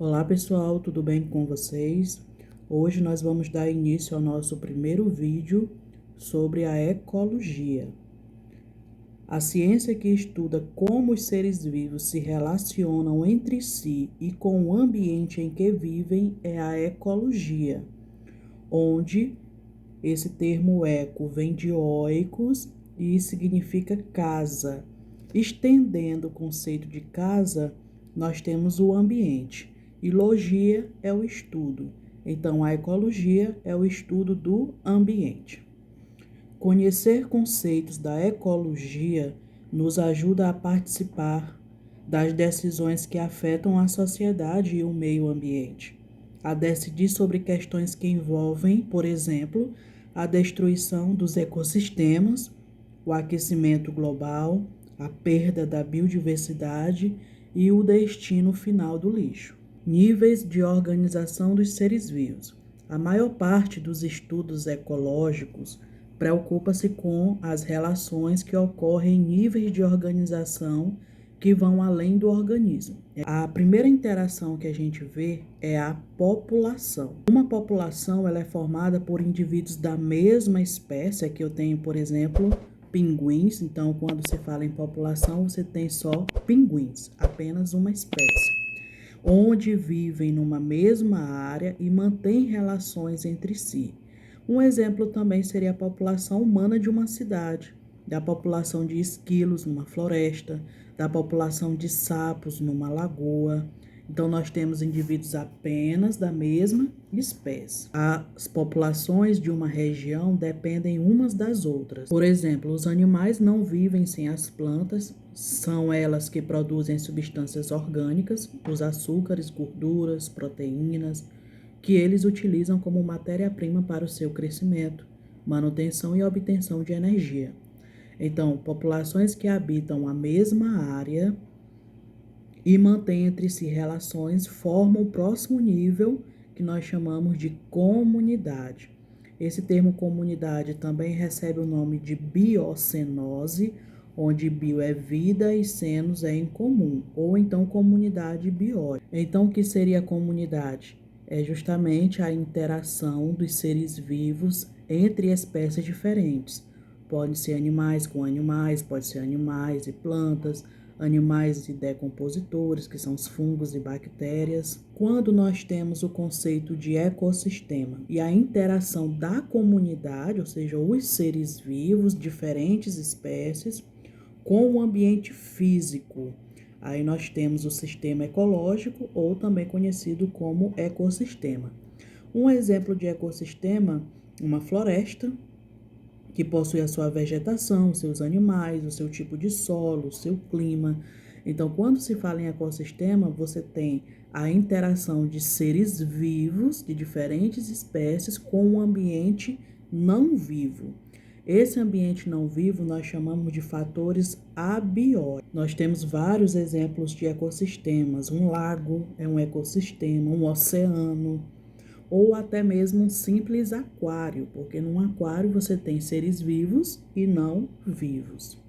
Olá pessoal, tudo bem com vocês? Hoje nós vamos dar início ao nosso primeiro vídeo sobre a ecologia. A ciência que estuda como os seres vivos se relacionam entre si e com o ambiente em que vivem é a ecologia, onde esse termo eco vem de oikos e significa casa. Estendendo o conceito de casa, nós temos o ambiente. E logia é o estudo. Então, a ecologia é o estudo do ambiente. Conhecer conceitos da ecologia nos ajuda a participar das decisões que afetam a sociedade e o meio ambiente, a decidir sobre questões que envolvem, por exemplo, a destruição dos ecossistemas, o aquecimento global, a perda da biodiversidade e o destino final do lixo. Níveis de organização dos seres vivos. A maior parte dos estudos ecológicos preocupa-se com as relações que ocorrem em níveis de organização que vão além do organismo. A primeira interação que a gente vê é a população. Uma população ela é formada por indivíduos da mesma espécie. Aqui eu tenho, por exemplo, pinguins. Então, quando se fala em população, você tem só pinguins, apenas uma espécie, onde vivem numa mesma área e mantêm relações entre si. Um exemplo também seria a população humana de uma cidade, da população de esquilos numa floresta, da população de sapos numa lagoa. Então, nós temos indivíduos apenas da mesma espécie. As populações de uma região dependem umas das outras. Por exemplo, os animais não vivem sem as plantas, são elas que produzem substâncias orgânicas, os açúcares, gorduras, proteínas, que eles utilizam como matéria-prima para o seu crescimento, manutenção e obtenção de energia. Então, populações que habitam a mesma área e mantêm entre si relações formam o próximo nível que nós chamamos de comunidade. Esse termo comunidade também recebe o nome de biocenose, onde bio é vida e cenos é em comum, ou então comunidade biótica. Então, o que seria a comunidade? É justamente a interação dos seres vivos entre espécies diferentes. Pode ser animais com animais, pode ser animais e plantas, animais e decompositores, que são os fungos e bactérias. Quando nós temos o conceito de ecossistema e a interação da comunidade, ou seja, os seres vivos, diferentes espécies, com o ambiente físico, aí nós temos o sistema ecológico, ou também conhecido como ecossistema. Um exemplo de ecossistema, uma floresta, que possui a sua vegetação, seus animais, o seu tipo de solo, o seu clima. Então, quando se fala em ecossistema, você tem a interação de seres vivos, de diferentes espécies, com o ambiente não vivo. Esse ambiente não vivo nós chamamos de fatores abióticos. Nós temos vários exemplos de ecossistemas. Um lago é um ecossistema, um oceano, ou até mesmo um simples aquário, porque num aquário você tem seres vivos e não vivos.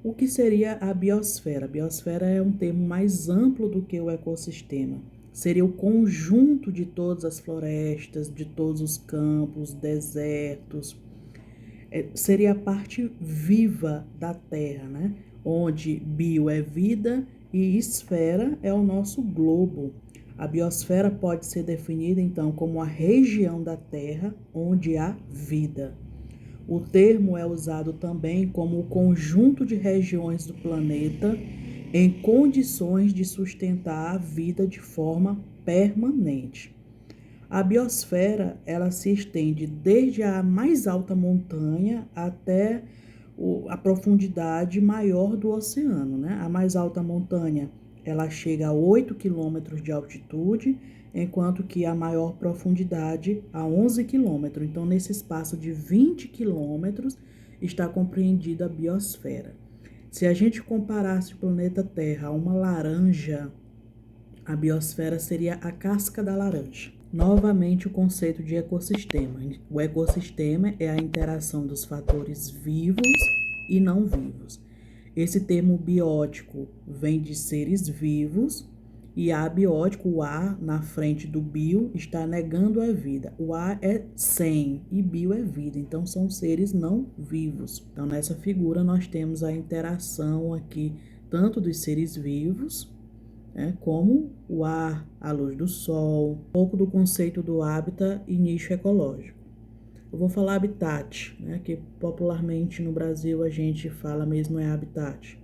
O que seria a biosfera? A biosfera é um termo mais amplo do que o ecossistema. Seria o conjunto de todas as florestas, de todos os campos, desertos. Seria a parte viva da Terra, né? Onde bio é vida e esfera é o nosso globo. A biosfera pode ser definida, então, como a região da Terra onde há vida. O termo é usado também como o conjunto de regiões do planeta em condições de sustentar a vida de forma permanente. A biosfera, ela se estende desde a mais alta montanha até a profundidade maior do oceano, né? A mais alta montanha, ela chega a 8 quilômetros de altitude, enquanto que a maior profundidade a 11 quilômetros. Então, nesse espaço de 20 quilômetros está compreendida a biosfera. Se a gente comparasse o planeta Terra a uma laranja, a biosfera seria a casca da laranja. Novamente, o conceito de ecossistema. O ecossistema é a interação dos fatores vivos e não vivos. Esse termo biótico vem de seres vivos E abiótico, o A na frente do bio, está negando a vida. O A é sem e bio é vida, então são seres não vivos. Então nessa figura nós temos a interação aqui tanto dos seres vivos, como o ar, a luz do sol, um pouco do conceito do hábitat e nicho ecológico. Eu vou falar habitat, que popularmente no Brasil a gente fala mesmo é habitat.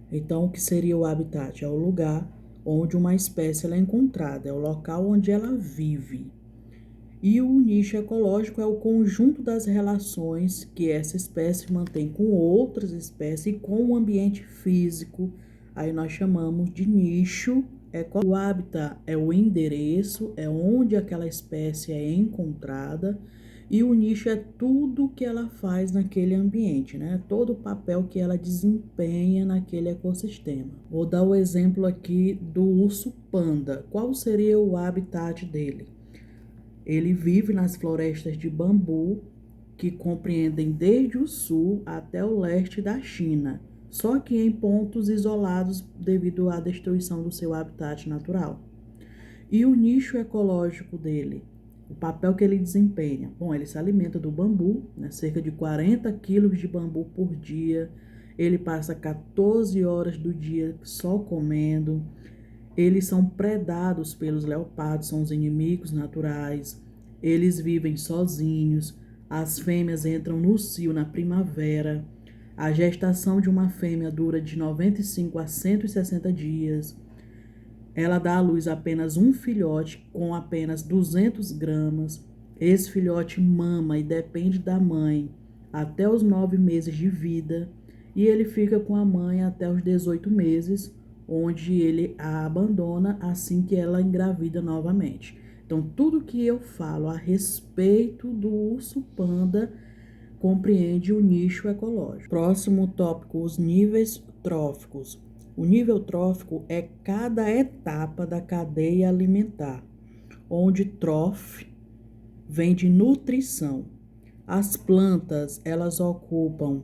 Então, o que seria o habitat? É o lugar onde uma espécie ela é encontrada, é o local onde ela vive. E o nicho ecológico é o conjunto das relações que essa espécie mantém com outras espécies e com o ambiente físico. Aí nós chamamos de nicho ecológico. O hábitat é o endereço, é onde aquela espécie é encontrada. E o nicho é tudo que ela faz naquele ambiente, todo o papel que ela desempenha naquele ecossistema. Vou dar o exemplo aqui do urso panda. Qual seria o habitat dele? Ele vive nas florestas de bambu, que compreendem desde o sul até o leste da China, só que em pontos isolados devido à destruição do seu habitat natural. E o nicho ecológico dele? O papel que ele desempenha? Bom, ele se alimenta do bambu, cerca de 40 quilos de bambu por dia. Ele passa 14 horas do dia só comendo. Eles são predados pelos leopardos, são os inimigos naturais. Eles vivem sozinhos. As fêmeas entram no cio na primavera. A gestação de uma fêmea dura de 95 a 160 dias. Ela dá à luz apenas um filhote com apenas 200 gramas. Esse filhote mama e depende da mãe até os 9 meses de vida. E ele fica com a mãe até os 18 meses, onde ele a abandona assim que ela engravida novamente. Então, tudo que eu falo a respeito do urso panda compreende o nicho ecológico. Próximo tópico, os níveis tróficos. O nível trófico é cada etapa da cadeia alimentar, onde troph vem de nutrição. As plantas, elas ocupam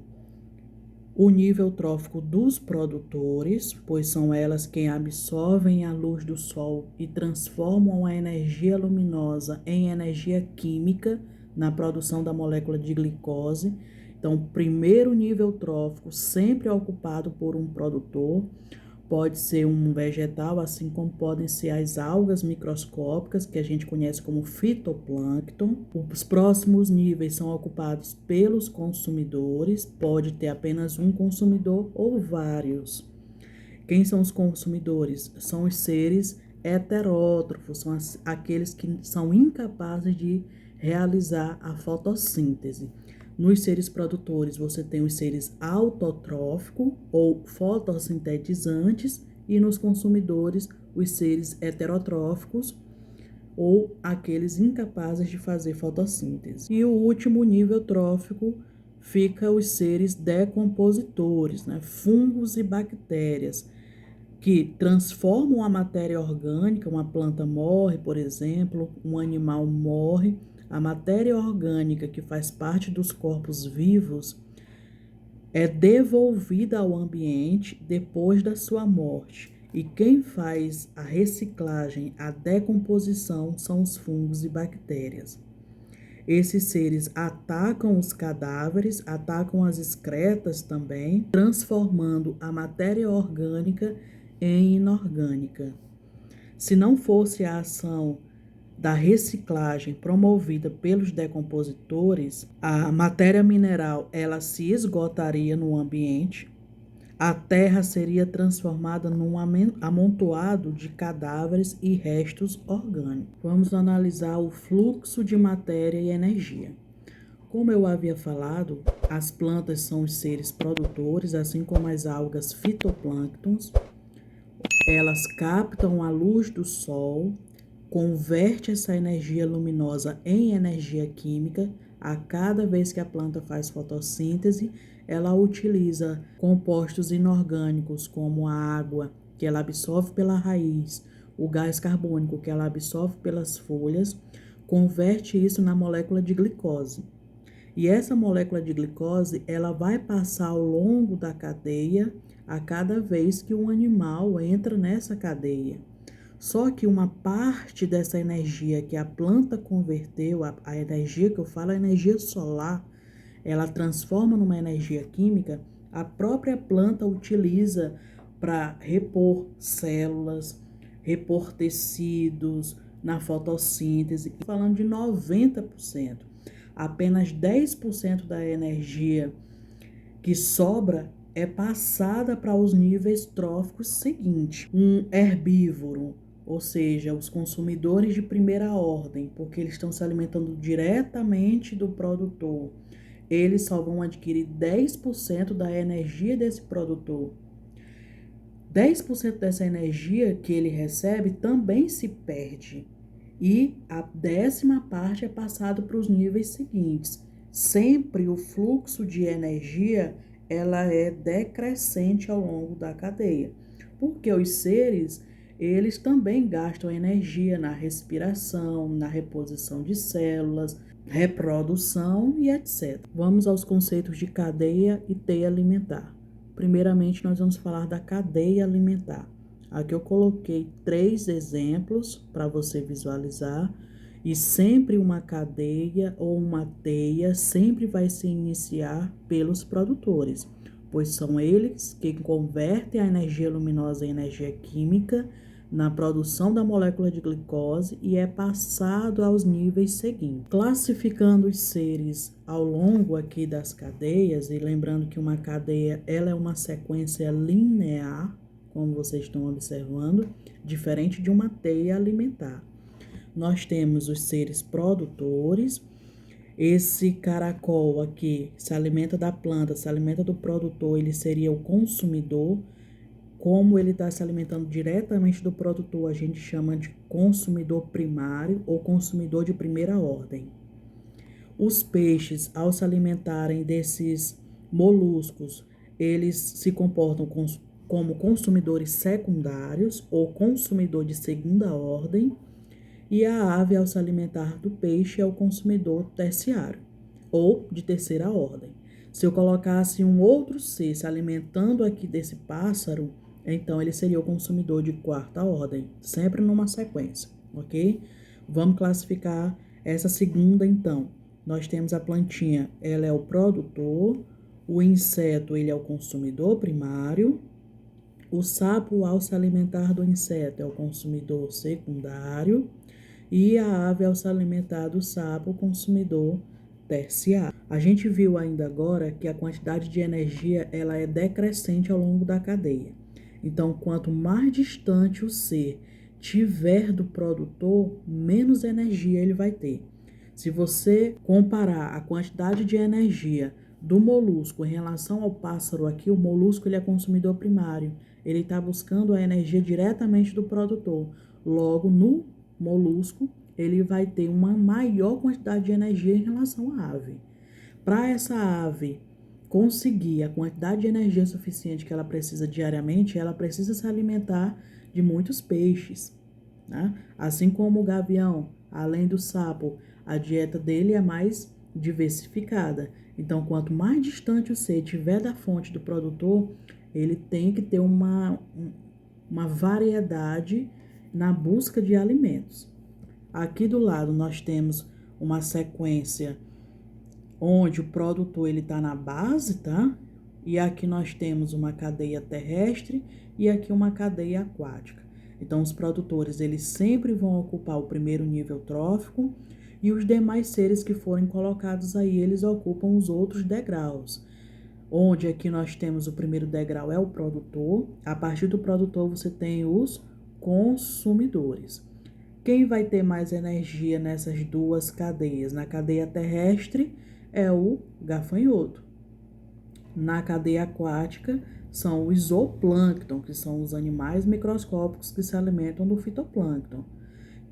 o nível trófico dos produtores, pois são elas quem absorvem a luz do sol e transformam a energia luminosa em energia química na produção da molécula de glicose. Então, o primeiro nível trófico sempre é ocupado por um produtor. Pode ser um vegetal, assim como podem ser as algas microscópicas, que a gente conhece como fitoplâncton. Os próximos níveis são ocupados pelos consumidores, pode ter apenas um consumidor ou vários. Quem são os consumidores? São os seres heterótrofos, são aqueles que são incapazes de realizar a fotossíntese. Nos seres produtores, você tem os seres autotróficos ou fotossintetizantes e nos consumidores, os seres heterotróficos ou aqueles incapazes de fazer fotossíntese. E o último nível trófico fica os seres decompositores, fungos e bactérias, que transformam a matéria orgânica. Uma planta morre, por exemplo, um animal morre. A matéria orgânica que faz parte dos corpos vivos é devolvida ao ambiente depois da sua morte. E quem faz a reciclagem, a decomposição, são os fungos e bactérias. Esses seres atacam os cadáveres, atacam as excretas também, transformando a matéria orgânica em inorgânica. Se não fosse a ação da reciclagem promovida pelos decompositores, a matéria mineral ela se esgotaria no ambiente, a terra seria transformada num amontoado de cadáveres e restos orgânicos. Vamos analisar o fluxo de matéria e energia. Como eu havia falado, as plantas são os seres produtores, assim como as algas fitoplânctons. Elas captam a luz do sol, converte essa energia luminosa em energia química. A cada vez que a planta faz fotossíntese, ela utiliza compostos inorgânicos como a água, que ela absorve pela raiz, o gás carbônico, que ela absorve pelas folhas, converte isso na molécula de glicose. E essa molécula de glicose, ela vai passar ao longo da cadeia a cada vez que um animal entra nessa cadeia. Só que uma parte dessa energia que a planta converteu, a energia que eu falo, a energia solar, ela transforma numa energia química, a própria planta utiliza para repor células, repor tecidos, na fotossíntese, falando de 90%. Apenas 10% da energia que sobra é passada para os níveis tróficos seguintes. Um herbívoro, ou seja, os consumidores de primeira ordem, porque eles estão se alimentando diretamente do produtor, eles só vão adquirir 10% da energia desse produtor. 10% dessa energia que ele recebe também se perde. E a 10ª parte é passado para os níveis seguintes. Sempre o fluxo de energia ela é decrescente ao longo da cadeia. Porque os seres, eles também gastam energia na respiração, na reposição de células, reprodução e etc. Vamos aos conceitos de cadeia e teia alimentar. Primeiramente, nós vamos falar da cadeia alimentar. Aqui eu coloquei 3 exemplos para você visualizar. E sempre uma cadeia ou uma teia sempre vai se iniciar pelos produtores, pois são eles que convertem a energia luminosa em energia química na produção da molécula de glicose e é passado aos níveis seguintes. Classificando os seres ao longo aqui das cadeias, e lembrando que uma cadeia ela é uma sequência linear, como vocês estão observando, diferente de uma teia alimentar. Nós temos os seres produtores. Esse caracol aqui se alimenta da planta, se alimenta do produtor, ele seria o consumidor. Como ele está se alimentando diretamente do produtor, a gente chama de consumidor primário ou consumidor de primeira ordem. Os peixes, ao se alimentarem desses moluscos, eles se comportam como consumidores secundários ou consumidor de segunda ordem. E a ave, ao se alimentar do peixe, é o consumidor terciário, ou de terceira ordem. Se eu colocasse um outro ser se alimentando aqui desse pássaro, então ele seria o consumidor de quarta ordem, sempre numa sequência, ok? Vamos classificar essa segunda, então. Nós temos a plantinha, ela é o produtor, o inseto, ele é o consumidor primário, o sapo, ao se alimentar do inseto, é o consumidor secundário, e a ave, ao se alimentar do sapo, o consumidor terciário. A gente viu ainda agora que a quantidade de energia ela é decrescente ao longo da cadeia. Então, quanto mais distante o ser tiver do produtor, menos energia ele vai ter. Se você comparar a quantidade de energia do molusco em relação ao pássaro aqui, o molusco ele é consumidor primário. Ele está buscando a energia diretamente do produtor. Logo, no molusco, ele vai ter uma maior quantidade de energia em relação à ave. Para essa ave conseguir a quantidade de energia suficiente que ela precisa diariamente, ela precisa se alimentar de muitos peixes, né? Assim como o gavião, além do sapo, a dieta dele é mais diversificada. Então, quanto mais distante o ser estiver da fonte do produtor, ele tem que ter uma variedade na busca de alimentos. Aqui do lado nós temos uma sequência onde o produtor ele está na base, tá? E aqui nós temos uma cadeia terrestre e aqui uma cadeia aquática. Então os produtores eles sempre vão ocupar o primeiro nível trófico e os demais seres que forem colocados aí eles ocupam os outros degraus. Onde aqui nós temos o primeiro degrau é o produtor. A partir do produtor você tem os consumidores. Quem vai ter mais energia nessas duas cadeias? Na cadeia terrestre é o gafanhoto. Na cadeia aquática são os zooplâncton, que são os animais microscópicos que se alimentam do fitoplâncton.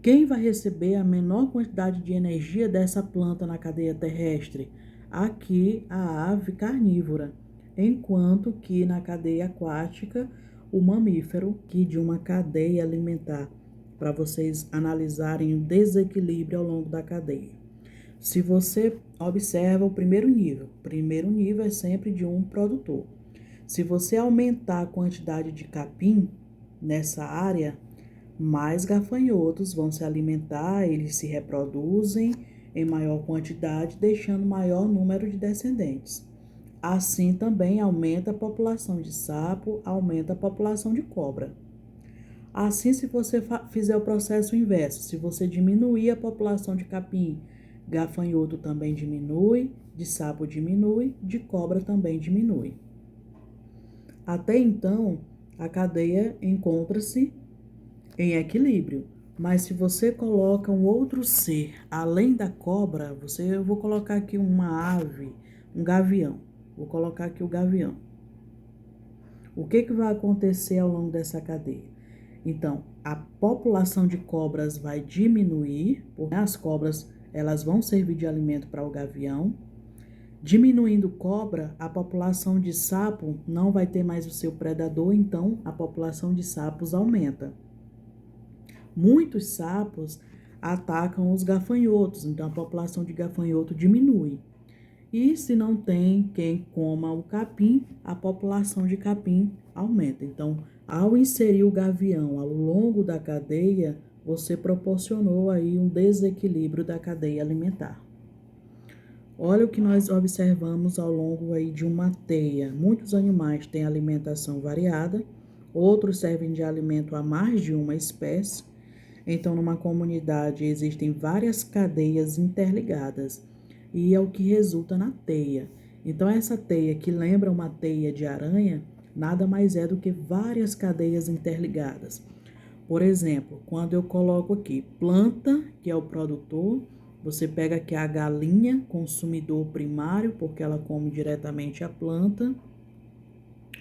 Quem vai receber a menor quantidade de energia dessa planta na cadeia terrestre? Aqui a ave carnívora, enquanto que na cadeia aquática o mamífero, que de uma cadeia alimentar, para vocês analisarem o desequilíbrio ao longo da cadeia. Se você observa o primeiro nível é sempre de um produtor. Se você aumentar a quantidade de capim nessa área, mais gafanhotos vão se alimentar, eles se reproduzem em maior quantidade, deixando maior número de descendentes. Assim também aumenta a população de sapo, aumenta a população de cobra. Assim, se você fizer o processo inverso, se você diminuir a população de capim, gafanhoto também diminui, de sapo diminui, de cobra também diminui. Até então, a cadeia encontra-se em equilíbrio. Mas se você coloca um outro ser além da cobra, eu vou colocar aqui uma ave, um gavião. Vou colocar aqui o gavião. O que vai acontecer ao longo dessa cadeia? Então, a população de cobras vai diminuir, porque as cobras elas vão servir de alimento para o gavião. Diminuindo cobra, a população de sapo não vai ter mais o seu predador, então a população de sapos aumenta. Muitos sapos atacam os gafanhotos, então a população de gafanhoto diminui. E se não tem quem coma o capim, a população de capim aumenta. Então, ao inserir o gavião ao longo da cadeia, você proporcionou aí um desequilíbrio da cadeia alimentar. Olha o que nós observamos ao longo aí de uma teia. Muitos animais têm alimentação variada, outros servem de alimento a mais de uma espécie. Então, numa comunidade existem várias cadeias interligadas e é o que resulta na teia. Então, essa teia que lembra uma teia de aranha, nada mais é do que várias cadeias interligadas. Por exemplo, quando eu coloco aqui planta, que é o produtor, você pega aqui a galinha, consumidor primário, porque ela come diretamente a planta.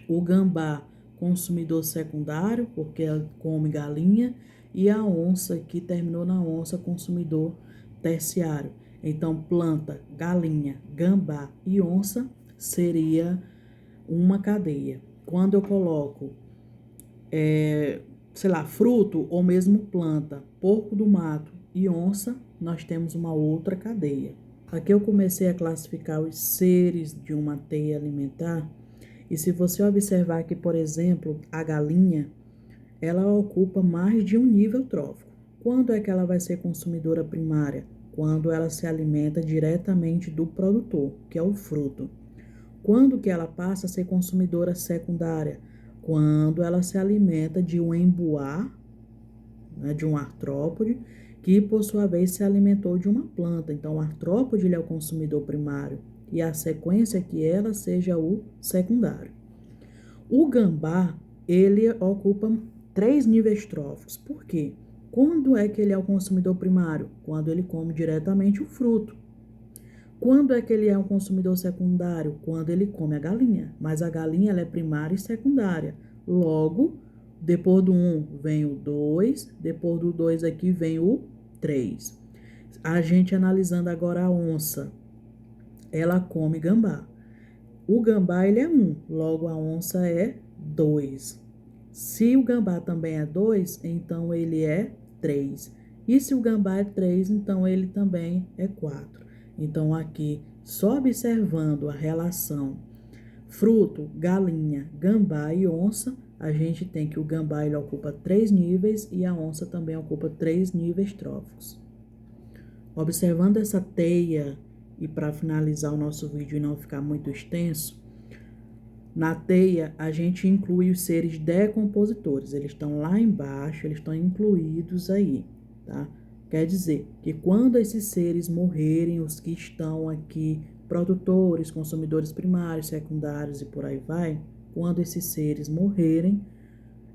O gambá, consumidor secundário, porque ela come galinha. E a onça, que terminou na onça, consumidor terciário. Então, planta, galinha, gambá e onça seria uma cadeia. Quando eu coloco, fruto ou mesmo planta, porco do mato e onça, nós temos uma outra cadeia. Aqui eu comecei a classificar os seres de uma teia alimentar. E se você observar que, por exemplo, a galinha, ela ocupa mais de um nível trófico. Quando é que ela vai ser consumidora primária? Quando ela se alimenta diretamente do produtor, que é o fruto. Quando que ela passa a ser consumidora secundária? Quando ela se alimenta de um emboá, né, de um artrópode, que por sua vez se alimentou de uma planta. Então, o artrópode ele é o consumidor primário e a sequência é que ela seja o secundário. O gambá, ele ocupa 3 níveis tróficos. Por quê? Quando é que ele é o consumidor primário? Quando ele come diretamente o fruto. Quando é que ele é um consumidor secundário? Quando ele come a galinha. Mas a galinha ela é primária e secundária. Logo, depois do 1 vem o 2, depois do 2 aqui vem o 3. A gente analisando agora a onça, ela come gambá. O gambá ele é 1, logo a onça é 2. Se o gambá também é 2, então ele é 3. E se o gambá é 3, então ele também é 4. Então, aqui, só observando a relação fruto, galinha, gambá e onça, a gente tem que o gambá ele ocupa 3 níveis e a onça também ocupa 3 níveis tróficos. Observando essa teia, e para finalizar o nosso vídeo e não ficar muito extenso, na teia a gente inclui os seres decompositores, eles estão lá embaixo, eles estão incluídos aí, tá? Quer dizer que quando esses seres morrerem, os que estão aqui, produtores, consumidores primários, secundários e por aí vai, quando esses seres morrerem,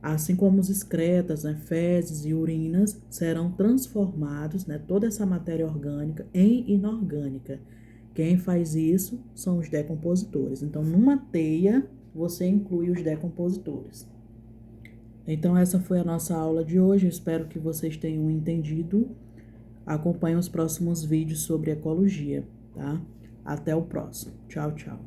assim como os excretas, né, fezes e urinas, serão transformados, né, toda essa matéria orgânica em inorgânica. Quem faz isso são os decompositores. Então, numa teia, você inclui os decompositores. Então, essa foi a nossa aula de hoje. Eu espero que vocês tenham entendido. Acompanhe os próximos vídeos sobre ecologia, tá? Até o próximo. Tchau, tchau.